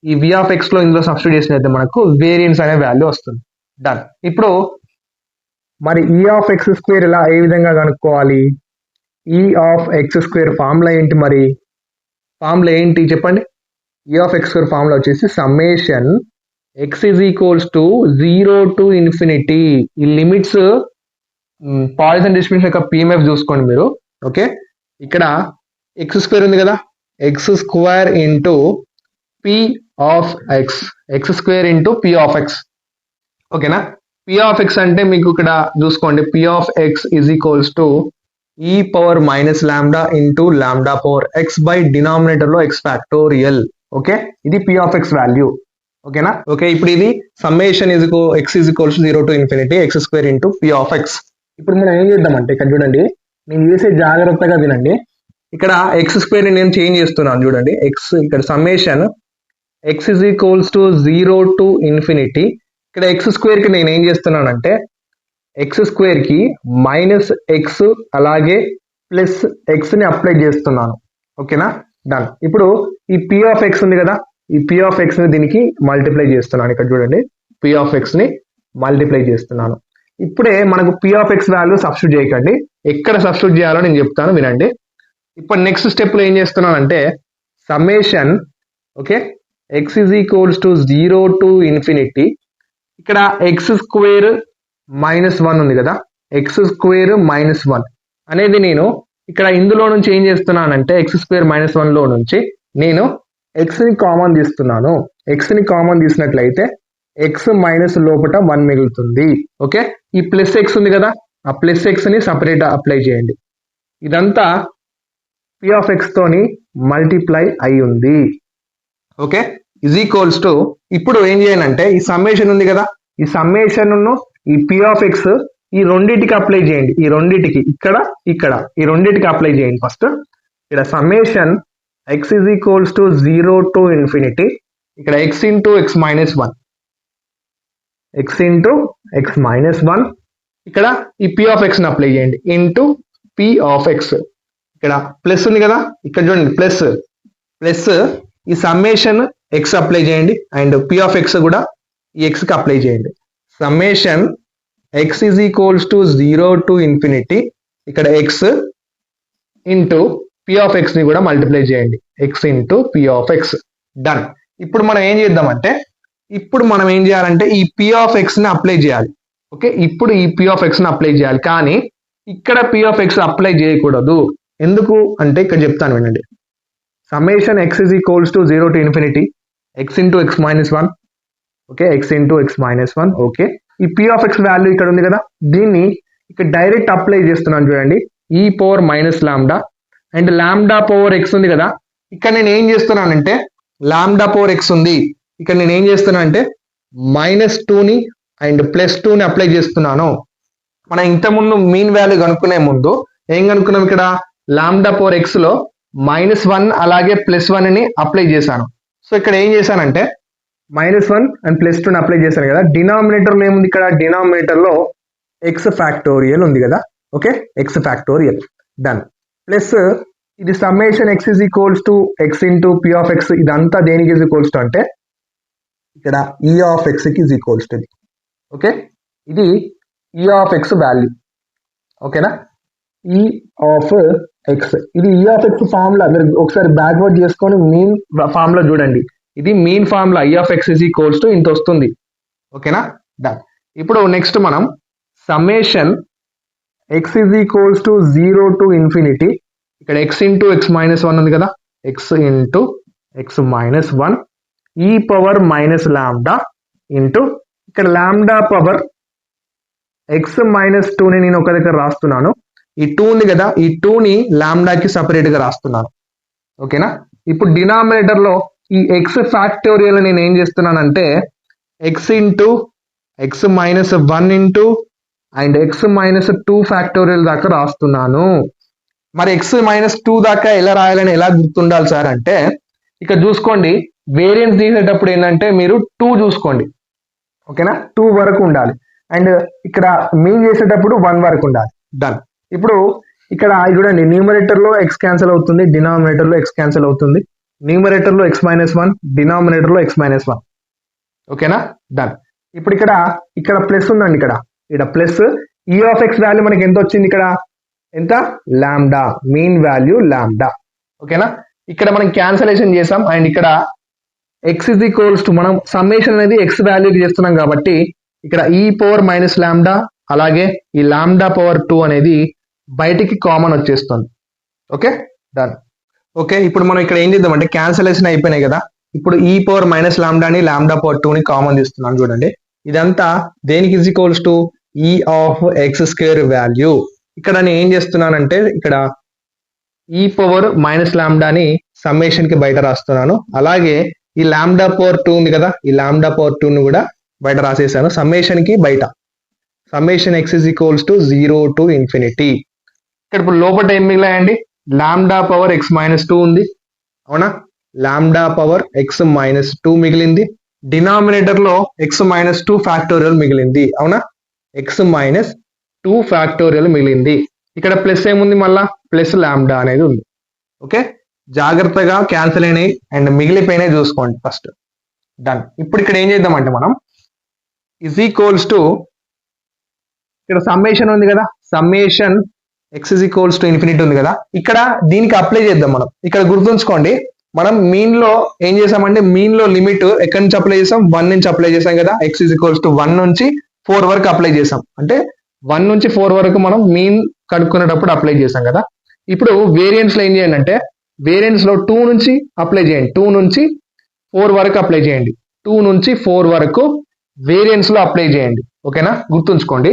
ఈ వి ఆఫ్ ఎక్స్ లో ఇందులో సబ్స్టిట్యూట్ చేసినట్టు మనకు వేరియన్స్ అనే వాల్యూ వస్తుంది. డన్. ఇప్పుడు మరి ఈ ఆఫ్ ఎక్స్ స్క్వేర్ ఇలా ఏ విధంగా కనుక్కోవాలి, ఈ ఆఫ్ ఎక్స్ స్క్వేర్ ఫార్ములా ఏంటి, మరి ఫార్ములా ఏంటి చెప్పండి. ఈ ఆఫ్ ఎక్స్ స్క్వేర్ ఫార్ములా వచ్చేసి summation x is equals to 0 to infinity. ఈ లిమిట్స్ పాయిజన్ డిస్ట్రిబ్యూషన్ యొక్క PMF చూసుకోండి మీరు. ఓకే, ఇక్కడ ఎక్స్ స్క్వేర్ ఉంది కదా, X square into P of X, X square into P of X. ఓకేనా, పి ఆఫ్ ఎక్స్ అంటే మీకు ఇక్కడ చూసుకోండి, P of X is equals to e power minus lambda into lambda power X by denominator లో X factorial. Okay, ఇది P of X value. ఓకేనా, okay, ఇప్పుడు ఇది summation X is equals 0 to infinity X square into P of X. ఇప్పుడు మనం ఏం చేద్దామంటే ఇక్కడ చూడండి, నేను చేసే జాగ్రత్తగా వినండి. ఇక్కడ ఎక్స్ స్క్వేర్ ని నేను చేంజ్ చేస్తున్నాను చూడండి. ఎక్స్ ఇక్కడ summation X is equals to 0 to infinity. ఇక్కడ ఎక్స్ స్క్వేర్ కి నేను ఏం చేస్తున్నానంటే ఎక్స్ స్క్వేర్ కి మైనస్ ఎక్స్ అలాగే ప్లస్ ఎక్స్ ని అప్లై చేస్తున్నాను. ఓకేనా, డన్. ఇప్పుడు ఈ పి ఆఫ్ ఎక్స్ ఉంది కదా, ఈ పి ఆఫ్ ఎక్స్ ని దీనికి మల్టిప్లై చేస్తున్నాను. ఇక్కడ చూడండి, పి ఆఫ్ ఎక్స్ ని మల్టిప్లై చేస్తున్నాను. ఇప్పుడే మనకు p of x value substitute చేయకండి, ఎక్కడ సబ్స్టిట్యూట్ చేయాలో నేను చెప్తాను వినండి. ఇప్పుడు నెక్స్ట్ స్టెప్ లో ఏం చేస్తున్నానంటే summation okay x is equals to 0 to infinity, ఇక్కడ ఎక్స్ స్క్వేర్ -1 ఉంది కదా, ఎక్స్ స్క్వేర్ -1 అనేది నేను ఇక్కడ ఇందులో నుంచి ఏం చేస్తున్నానంటే ఎక్స్ స్క్వేర్ -1 లో నుంచి నేను ఎక్స్ ని కామన్ తీస్తున్నాను. ఎక్స్ ని కామన్ తీసినట్లయితే ఎక్స్ మైనస్ లోపల 1 మిగులుతుంది. ఓకే, ఈ ప్లస్ ఎక్స్ ఉంది కదా, ఆ ప్లస్ ఎక్స్ ని సపరేట్ అప్లై చేయండి. ఇదంతా p ఆఫ్ ఎక్స్ తోని మల్టిప్లై అయి ఉంది. ఓకే, ఈజ్ ఈక్వల్స్ టు ఇప్పుడు ఏం చేయాలంటే ఈ సమ్మేషన్ ఉంది కదా, ఈ సమ్మేషన్ ఈ p ఆఫ్ ఎక్స్ ఈ రెండింటికి అప్లై చేయండి. ఈ రెండింటికి ఇక్కడ ఇక్కడ ఈ రెండింటికి అప్లై చేయండి. ఫస్ట్ ఇక్కడ summation x is equals to 0 to infinity, ఇక్కడ x into X minus 1, X into X minus 1, ఇక్కడ ఈ p ఆఫ్ ఎక్స్ ని అప్లై చేయండి ఇంటూ p ఆఫ్ ఎక్స్. ఇక్కడ ప్లస్ ఉంది కదా, ఇక్కడ చూడండి ప్లస్ ప్లస్ ఈ సమ్మేషన్ ఎక్స్ అప్లై చేయండి అండ్ p ఆఫ్ ఎక్స్ కూడా ఈ ఎక్స్ కి అప్లై చేయండి. Summation x is equals to 0 to infinity, ఇక్కడ x into p of X ని కూడా మల్టిప్లై చేయండి, x into p of X. Done. ఇప్పుడు మనం ఏం చేద్దామంటే ఇప్పుడు మనం ఏం చేయాలంటే ఈ p ఆఫ్ ఎక్స్ ని అప్లై చేయాలి. ఓకే, ఇప్పుడు ఈ p ఆఫ్ ఎక్స్ ని అప్లై చేయాలి, కానీ ఇక్కడ p ఆఫ్ ఎక్స్ అప్లై చేయకూడదు. ఎందుకు అంటే ఇక్కడ చెప్తాను వినండి. Summation x is equals to 0 to infinity, x into X minus 1, okay x into X minus 1. Okay, ఈ p ఆఫ్ ఎక్స్ వాల్యూ ఇక్కడ ఉంది కదా, దీన్ని ఇక్కడ డైరెక్ట్ అప్లై చేస్తున్నాను చూడండి, e power minus lambda and lambda power X ఉంది కదా, ఇక్కడ నేను ఏం చేస్తున్నానంటే లాంబ్డా పవర్ ఎక్స్ ఉంది, ఇక్కడ నేను ఏం చేస్తున్నానంటే -2ని అండ్ +2ని అప్లై చేస్తున్నాను. మనం ఇంతకుముందు మీన్ వాల్యూ కనుక్కునే ముందు ఏం కనుక్కున్నాం, ఇక్కడ లాంబ్డా పవర్ ఎక్స్ లో -1 అలాగే +1ని అప్లై చేశాను. సో ఇక్కడ ఏం చేశానంటే -1 అండ్ +2ని అప్లై చేశాను కదా, డినామినేటర్ లో ఏముంది, ఇక్కడ డినామినేటర్ లో ఎక్స్ ఫ్యాక్టోరియల్ ఉంది కదా. ఓకే, ఎక్స్ ఫ్యాక్టోరియల్. డన్. ప్లస్ ఇది summation x is equals to X into p of X, ఇదంతా దేనికి ఈజ్ ఈక్వల్స్ టు అంటే ఇక్కడ e ఆఫ్ ఎక్స్ కి ఈజ్ ఈక్వల్స్ టు ఇది. ఓకే, ఇది e ఆఫ్ ఎక్స్ వాల్యూ. ఓకేనా, e ఆఫ్ ఎక్స్, ఇది e ఆఫ్ ఎక్స్ ఫార్ములా మీరు ఒకసారి బ్యాక్వర్డ్ చేసుకొని మీన్ ఫార్ములా చూడండి, ఇది mean formula e of X is equals to ఇంత వస్తుంది. ఓకేనా, డన్. ఇప్పుడు నెక్స్ట్ మనం summation x is equals to 0 to infinity, ఇక్కడ x ఇంటూ ఎక్స్ మైనస్ 1 ఉంది కదా, x ఇంటూ ఎక్స్ మైనస్ 1 ఈ పవర్ మైనస్ లాంబ్డా ఇంటూ ఇక్కడ లాంబ్డా పవర్ ఎక్స్ మైనస్ 2ని నేను ఒక దగ్గర రాస్తున్నాను, ఈ 2 ఉంది కదా, ఈ 2ని లాంబ్డాకి సపరేట్ గా రాస్తున్నాను. ఓకేనా, ఇప్పుడు డినామినేటర్ లో ఈ ఎక్స్ ఫ్యాక్టోరియల్ నేను ఏం చేస్తున్నానంటే X into X minus 1 into and X minus 2 factorial దాకా రాస్తున్నాను. మరి ఎక్స్ మైనస్ 2 దాకా ఎలా రాయాలని ఎలా గుర్తుండాలి సార్ అంటే ఇక్కడ చూసుకోండి, వేరియన్స్ తీసేటప్పుడు ఏంటంటే మీరు 2 చూసుకోండి. ఓకేనా, 2 వరకు ఉండాలి అండ్ ఇక్కడ మీన్ చేసేటప్పుడు 1 వరకు ఉండాలి. డన్. ఇప్పుడు ఇక్కడ చూడండి, న్యూమరేటర్ లో ఎక్స్ క్యాన్సిల్ అవుతుంది, డినామినేటర్ లో ఎక్స్ క్యాన్సిల్ అవుతుంది, న్యూమరేటర్ లో ఎక్స్ మైనస్ 1, డినామినేటర్ లో ఎక్స్ మైనస్ 1. ఓకేనా, డన్. ఇప్పుడు ఇక్కడ ప్లస్ ఉందండి, ఇక్కడ ప్లస్ ఈ ఆఫ్ ఎక్స్ వాల్యూ మనకి ఎంత వచ్చింది, ఇక్కడ ఎంత లాంబ్డా, మీన్ వాల్యూ లాంబ్డా. ఓకేనా, ఇక్కడ మనం క్యాన్సలేషన్ చేసాం అండ్ ఇక్కడ ఎక్స్ ఇస్ ఈక్వల్స్ టు మనం సమ్మేషన్ అనేది ఎక్స్ వాల్యూకి చేస్తున్నాం కాబట్టి ఇక్కడ ఈ పవర్ మైనస్ లాంబ్డా అలాగే ఈ లాంబ్డా పవర్ 2 అనేది బయటికి కామన్ వచ్చేస్తుంది. Okay, done. ఓకే, ఇప్పుడు మనం ఇక్కడ ఏం చేద్దామంటే క్యాన్సలేషన్ అయిపోయినాయి కదా, ఇప్పుడు e power minus లాంబ్డాని lambda power 2ని కామన్ తీస్తున్నాను చూడండి. ఇదంతా దేనికి ఈజ్ ఈక్వల్స్ టు ఈ ఆఫ్ ఎక్స్ స్క్వేర్ వాల్యూ. ఇక్కడ నేను ఏం చేస్తున్నానంటే ఇక్కడ ఈ పవర్ మైనస్ లాంబ్డాని సమ్మేషన్ కి బయట రాస్తున్నాను, అలాగే ఈ లాంబ్డా పవర్ 2 ఉంది కదా, ఈ లాంబ్డా పవర్ 2ని కూడా బయట రాసేసాను సమ్మేషన్ కి బయట. Summation X is equals to 0 to infinity. ఇక్కడ ఇప్పుడు లోపల ఏం మిగిలాయండి, లాంబ్డా పవర్ ఎక్స్ మైనస్ 2 ఉంది, అవునా, లాంబ్డా పవర్ ఎక్స్ మైనస్ 2 మిగిలింది, డినామినేటర్ లో ఎక్స్ మైనస్ 2 ఫ్యాక్టోరియల్ మిగిలింది, అవునా, ఎక్స్ మైనస్ 2 ఫ్యాక్టోరియల్ మిగిలింది. ఇక్కడ ప్లస్ ఏముంది, మళ్ళా ప్లస్ లాంబ్డా అనేది ఉంది. ఓకే, జాగ్రత్తగా క్యాన్సిల్ అయినాయి అండ్ మిగిలిపోయినాయి చూసుకోండి ఫస్ట్. డన్. ఇప్పుడు ఇక్కడ ఏం చేద్దామంటే మనం ఈజ్ ఈక్వల్స్ టు ఇక్కడ సమ్మేషన్ ఉంది కదా, summation X is equals to infinity ఉంది కదా, ఇక్కడ దీనికి అప్లై చేద్దాం మనం. ఇక్కడ గుర్తుంచుకోండి, మనం మీన్ లో ఏం చేసామంటే మీన్ లో లిమిట్ ఎక్కడి నుంచి అప్లై చేసాం, 1 నుంచి అప్లై చేసాం కదా. ఎక్స్ ఇస్ ఈక్వల్స్ టు 1 నుంచి 4 వరకు అప్లై చేసాం. అంటే 1 నుంచి 4 వరకు మనం మీన్ కనుక్కునేటప్పుడు అప్లై చేసాం కదా. ఇప్పుడు వేరియన్స్ లో ఏం చేయండి అంటే, వేరియన్స్ లో 2 నుంచి అప్లై చేయండి, 2 నుంచి 4 వరకు అప్లై చేయండి, 2 నుంచి 4 వరకు వేరియన్స్ లో అప్లై చేయండి. ఓకేనా, గుర్తుంచుకోండి.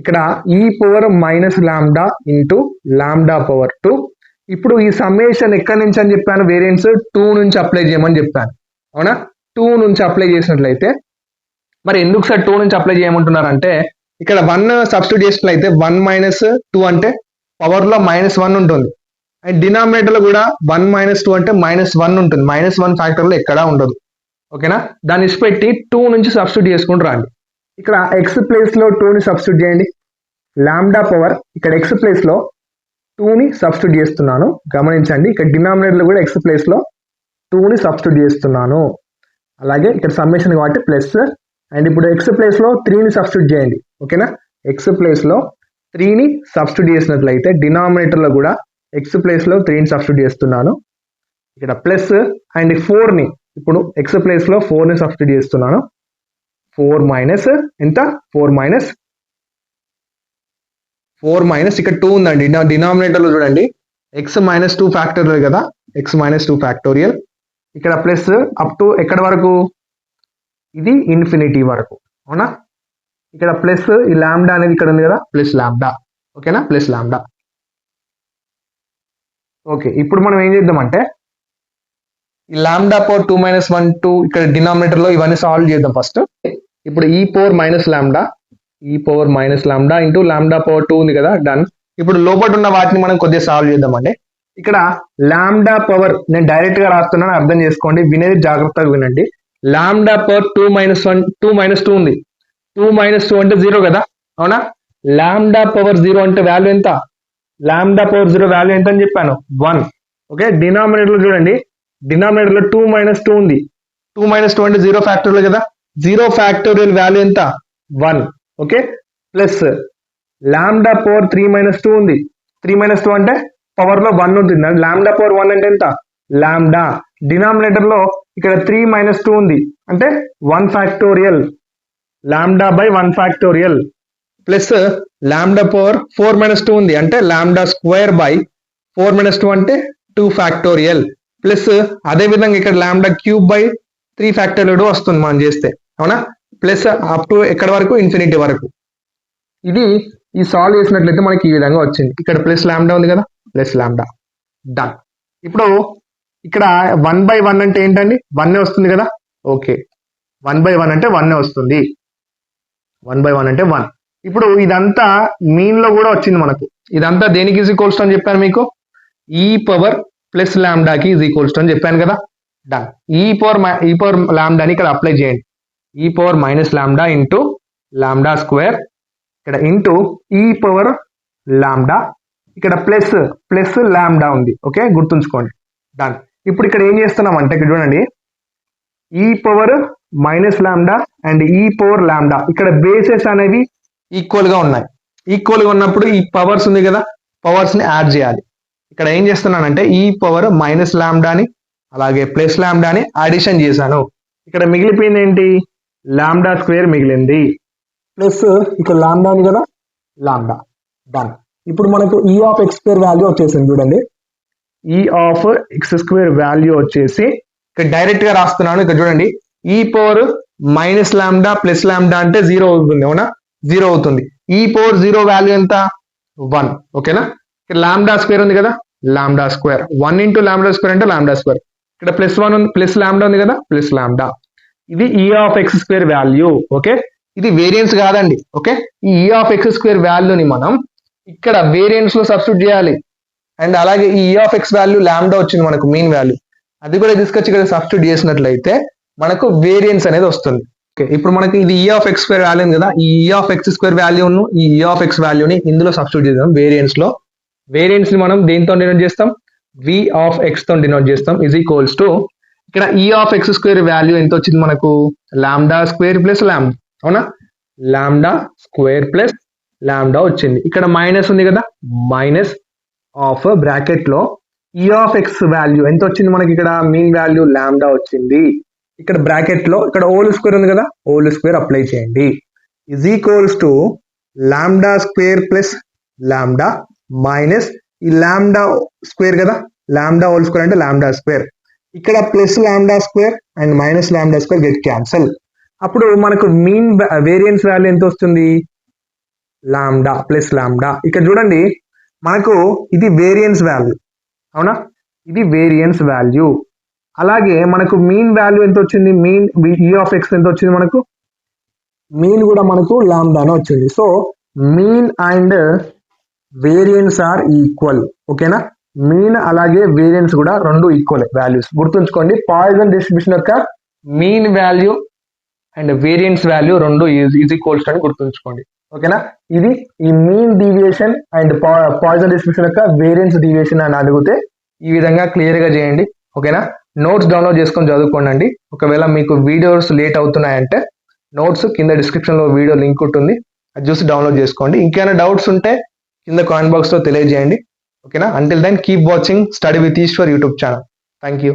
ఇక్కడ ఈ power minus lambda into lambda power 2. ఇప్పుడు ఈ సమ్మేషన్ ఎక్కడి నుంచి అని చెప్పాను, వేరియన్స్ 2 నుంచి అప్లై చేయమని చెప్పాను. అవునా, 2 నుంచి అప్లై చేసినట్లయితే మరి ఎందుకు సార్ 2 నుంచి అప్లై చేయమంటున్నారంటే, ఇక్కడ 1 సబ్స్టిట్యూట్ చేసినట్లయితే 1 మైనస్ 2 అంటే పవర్ లో -1 ఉంటుంది. అండ్ డినామినేటర్ లో కూడా 1 మైనస్ 2 అంటే -1 ఉంటుంది. -1 ఫ్యాక్టర్ లో ఎక్కడా ఉండదు. ఓకేనా, దాన్ని ఇచ్చిపెట్టి 2 నుంచి సబ్స్టిట్యూట్ చేసుకుంటూ రండి. ఇక్కడ ఎక్స్ ప్లేస్ లో 2 ని సబ్స్టిట్యూట్ చేయండి. లాంబ్డా పవర్ ఇక్కడ ఎక్స్ ప్లేస్ లో 2 ని సబ్స్టిట్యూట్ చేస్తున్నాను. గమనించండి, ఇక్కడ డినామినేటర్ లో కూడా ఎక్స్ ప్లేస్ లో 2 ని సబ్స్టిట్యూట్ చేస్తున్నాను. అలాగే ఇక్కడ సమ్మేషన్ కాబట్టి ప్లస్. అండ్ ఇప్పుడు ఎక్స్ ప్లేస్ లో 3 ని సబ్స్టిట్యూట్ చేయండి. ఓకేనా, ఎక్స్ ప్లేస్ లో 3 ని సబ్స్టిట్యూట్ చేసినట్లయితే డినామినేటర్ లో కూడా ఎక్స్ ప్లేస్ లో 3 ని సబ్స్టిట్యూట్ చేస్తున్నాను. ఇక్కడ ప్లస్ అండ్ 4 ని ఇప్పుడు ఎక్స్ ప్లేస్ లో 4 ని సబ్స్టిట్యూట్ చేస్తున్నాను. 4 మైనస్ ఎంత, 4 మైనస్ ఇక్కడ 2 ఉందండి డినామినేటర్ లో. చూడండి, ఎక్స్ మైనస్ 2 ఫ్యాక్టోరియల్ కదా, ఎక్స్ మైనస్ 2 ఫ్యాక్టోరియల్. ఇక్కడ ప్లస్ అప్ టు ఎక్కడ వరకు, ఇది ఇన్ఫినిటీ వరకు. అవునా, ఇక్కడ ప్లస్ ఈ లాంబ్డా అనేది ఇక్కడ ఉంది కదా, ప్లస్ లాంబ్డా. ఓకేనా, ప్లస్ లాంబ్డా. ఓకే, ఇప్పుడు మనం ఏం చేద్దామంటే ఈ లాంబ్డా పవర్ 2 మైనస్ 1 2 ఇక్కడ డినామినేటర్ లో ఇవన్నీ సాల్వ్ చేద్దాం ఫస్ట్. ఇప్పుడు e power minus lambda into lambda power 2 ఉంది కదా, డన్. ఇప్పుడు లోపల ఉన్న వాటిని మనం కొద్దిగా సాల్వ్ చేద్దామండి. ఇక్కడ లాంబ్డా పవర్ నేను డైరెక్ట్ గా రాస్తున్నాను, అర్థం చేసుకోండి, వినేది జాగ్రత్తగా వినండి. లాంబ్డా పవర్ 2 మైనస్ 1 2 మైనస్ 2 ఉంది. 2 మైనస్ 2 అంటే 0 కదా. అవునా, లాంబ్డా పవర్ 0 అంటే వాల్యూ ఎంత, లాంబ్డా పవర్ 0 వాల్యూ ఎంత అని చెప్పాను, 1. ఓకే, డినామినేటర్ లో చూడండి, డినామినేటర్ లో 2 మైనస్ 2 ఉంది. 2 మైనస్ 2 అంటే 0 ఫ్యాక్టోరియల్ కదా, 0 ఫ్యాక్టోరియల్ వాల్యూ ఎంత, 1. Okay, plus lambda power 3 minus 2 ఉంది. 3 మైనస్ 2 అంటే పవర్ లో 1 ఉంటుంది. లాంబ్డా పవర్ 1 అంటే ఎంత, లాంబ్డా. డినామినేటర్ లో ఇక్కడ 3 మైనస్ 2 ఉంది అంటే 1 factorial, lambda by 1 factorial. Plus lambda power 4 minus 2 ఉంది అంటే లాంబ్డా స్క్వేర్ బై 4 మైనస్ 2 అంటే 2 ఫ్యాక్టోరియల్. ప్లస్ అదే విధంగా ఇక్కడ లాంబ్డా క్యూబ్ బై 3 ఫ్యాక్టోరియల్ వస్తుంది మనం చేస్తే. అవునా, ప్లస్ అప్ టు ఎక్కడ వరకు, ఇన్ఫినిటీ వరకు. ఇది ఈ సాల్వ్ చేసినట్లయితే మనకి ఈ విధంగా వచ్చింది. ఇక్కడ ప్లస్ లాంబ్డా ఉంది కదా, ప్లస్ లాంబ్డా, డన్. ఇప్పుడు ఇక్కడ 1/1 అంటే ఏంటండి, 1 వస్తుంది కదా. ఓకే, 1/1 అంటే 1 వస్తుంది, 1/1 అంటే 1. ఇప్పుడు ఇదంతా మీన్ లో కూడా వచ్చింది మనకు. ఇదంతా దేనికి ఈజ్ ఈక్వల్స్ అని చెప్పాను మీకు, ఈ పవర్ ప్లస్ లాంబ్డాకి ఈజ్ ఈక్వల్స్ అని చెప్పాను కదా, డన్. ఈ పవర్ లాంబ్డాని ఇక్కడ అప్లై చేయండి. ఈ power minus lambda into lambda square, ఇక్కడ ఇంటూ ఈ పవర్ లాంబ్డా, ఇక్కడ ప్లస్ లాంబ్డా ఉంది. ఓకే, గుర్తుంచుకోండి, డన్. ఇప్పుడు ఇక్కడ ఏం చేస్తున్నాం అంటే, ఇక్కడ చూడండి, ఈ పవర్ మైనస్ లాంబ్డా అండ్ ఈ పవర్ లాంబ్డా, ఇక్కడ బేసెస్ అనేవి ఈక్వల్ గా ఉన్నాయి. ఈక్వల్ గా ఉన్నప్పుడు ఈ పవర్స్ ఉంది కదా, పవర్స్ ని యాడ్ చేయాలి. ఇక్కడ ఏం చేస్తున్నానంటే ఈ పవర్ మైనస్ లాంబ్డాని అలాగే ప్లస్ లాంబ్డాని అడిషన్ చేశాను. ఇక్కడ మిగిలిపోయింది ఏంటి, లాంబ్డా స్క్వేర్ మిగిలింది. ప్లస్ ఇక్కడ లాంబ్డా ఉంది కదా, లాంబ్డా, డన్. ఇప్పుడు మనకు ఈ ఆఫ్ ఎక్స్ స్క్వేర్ వాల్యూ వచ్చేసింది. చూడండి, ఈ ఆఫ్ ఎక్స్ స్క్వేర్ వాల్యూ వచ్చేసి ఇక్కడ డైరెక్ట్ గా రాస్తున్నాను. ఇక్కడ చూడండి, ఈ power minus lambda plus lambda అంటే 0 అవుతుంది. అవునా, 0 అవుతుంది. ఈ పవర్ 0 వాల్యూ ఎంత, 1. ఓకేనా, ఇక్కడ లాంబ్డా స్క్వేర్ ఉంది కదా, lambda square 1 into lambda square అంటే లాంబ్డా స్క్వేర్. ఇక్కడ +1 ఉంది, ప్లస్ లాంబ్డా ఉంది కదా, ప్లస్ లాంబ్డా. ఇది ఈ of X square value. Okay, ఇది వేరియన్స్ కాదండి. Okay, e of X square వాల్యూని మనం ఇక్కడ వేరియన్స్ లో సబ్స్టిట్యూట్ చేయాలి. అండ్ అలాగే ఈ ఆఫ్ ఎక్స్ వాల్యూ లాంబ్డా వచ్చింది మనకు మీన్ వాల్యూ, అది కూడా తీసుకొచ్చి ఇక్కడ సబ్స్టిట్యూట్ చేసినట్లయితే మనకు వేరియన్స్ అనేది వస్తుంది. ఓకే, ఇప్పుడు మనకి ఇది ఈ ఆఫ్ ఎక్స్ స్క్వేర్ వాల్యూ కదా, ఈ ఆఫ్ ఎక్స్ స్క్వేర్ వాల్యూను ఈ ఆఫ్ ఎక్స్ వాల్యూని ఇందులో సబ్స్టిట్యూట్ చేద్దాం వేరియన్స్ లో. వేరియన్స్ ని మనం దేంతో డినోట్ చేస్తాం, వి ఆఫ్ ఎక్స్ తో డినోట్ చేస్తాం. ఈజ్ ఈక్వల్స్ టు ఇక్కడ ఈ ఆఫ్ ఎక్స్ స్క్వేర్ వాల్యూ ఎంత వచ్చింది మనకు, లాంబ్డా స్క్వేర్ ప్లస్ లాంబ్డా. అవునా, లాంబ్డా స్క్వేర్ ప్లస్ లాంబ్డా వచ్చింది. ఇక్కడ మైనస్ ఉంది కదా, మైనస్ ఆఫ్ బ్రాకెట్ లో ఈ ఆఫ్ ఎక్స్ వాల్యూ ఎంత వచ్చింది మనకి, ఇక్కడ మీన్ వాల్యూ లాంబ్డా వచ్చింది. ఇక్కడ బ్రాకెట్ లో ఇక్కడ హోల్ స్క్వేర్ ఉంది కదా, హోల్ స్క్వేర్ అప్లై చేయండి. Is equals to lambda square plus lambda minus ఈ లాంబ్డా స్క్వేర్ కదా, లాంబ్డా హోల్ స్క్వేర్ అంటే లాంబ్డా స్క్వేర్, ఇక్కడ plus lambda square and minus lambda square get cancel. అప్పుడు మనకు మీన్ వేరియన్స్ వాల్యూ ఎంత వస్తుంది, లాంబ్డా ప్లస్ లాంబ్డా. ఇక్కడ చూడండి మనకు ఇది వేరియన్స్ వాల్యూ, అవునా, ఇది వేరియన్స్ వాల్యూ. అలాగే మనకు మీన్ వాల్యూ ఎంత వచ్చింది, మీన్ ఈ ఆఫ్ ఎక్స్ ఎంత వచ్చింది మనకు, మీన్ కూడా మనకు లాంబ్డానే వచ్చింది. So mean and variance are equal. ఓకేనా, మీన్ అలాగే వేరియన్స్ కూడా రెండు ఈక్వల్ వాల్యూస్. గుర్తుంచుకోండి, పాయిజన్ డిస్ట్రిబ్యూషన్ యొక్క mean value and variance value రెండు ఈజ్ ఈక్వల్స్ అని గుర్తుంచుకోండి. ఓకేనా, ఇది ఈ mean deviation and poisson distribution యొక్క వేరియన్స్ డీవియేషన్ అని అడిగితే ఈ విధంగా క్లియర్ గా చేయండి. ఓకేనా, నోట్స్ డౌన్లోడ్ చేసుకొని చదువుకోండి. ఒకవేళ మీకు వీడియోస్ లేట్ అవుతున్నాయంటే నోట్స్ కింద డిస్క్రిప్షన్ లో వీడియో లింక్ ఉంటుంది, అది చూసి డౌన్లోడ్ చేసుకోండి. ఇంకేమైనా డౌట్స్ ఉంటే కింద కామెంట్ బాక్స్ లో తెలియజేయండి. ఓకేనా, until then keep watching study with Eshwar YouTube channel. Thank you.